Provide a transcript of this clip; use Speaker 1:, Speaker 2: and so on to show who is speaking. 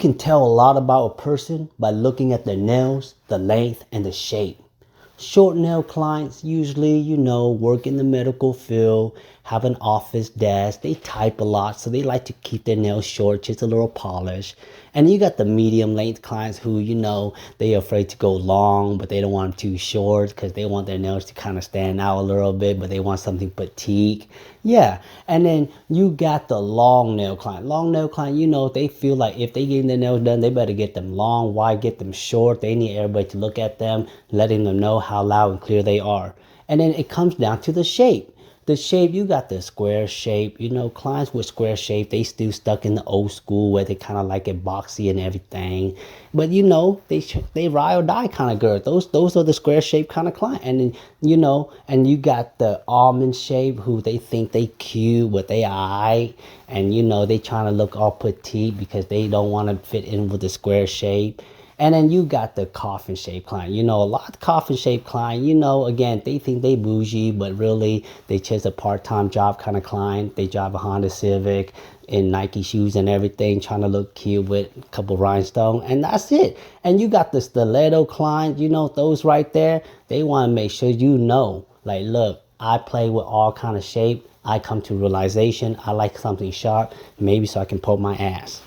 Speaker 1: can tell a lot about a person by looking at their nails, the length, and the shape. Short nail clients usually, work in the medical field, have an office desk. They type a lot, so they like to keep their nails short, just a little polish. And you got the medium length clients who, they're afraid to go long, but they don't want them too short because they want their nails to kind of stand out a little bit, but they want something petite. Yeah. And then you got the long nail client. Long nail client, they feel like if they get their nails done, they better get them long. Why get them short? They need everybody to look at them, letting them know how loud and clear they are. And then it comes down to the shape. The shape, you got the square shape. Clients with square shape, they still stuck in the old school where they kind of like it boxy and everything. But they ride or die kind of girl. Those are the square shape kind of client. And then, and you got the almond shape who they think they cute, but they eye. And they trying to look all petite because they don't want to fit in with the square shape. And then you got the coffin shaped client. A lot of coffin shaped client, again, they think they bougie, but really they just a part-time job kind of client. They drive a Honda Civic in Nike shoes and everything, trying to look cute with a couple rhinestones, and that's it. And you got the stiletto client, those right there. They want to make sure like, look, I play with all kind of shape. I come to realization I like something sharp, maybe so I can poke my ass.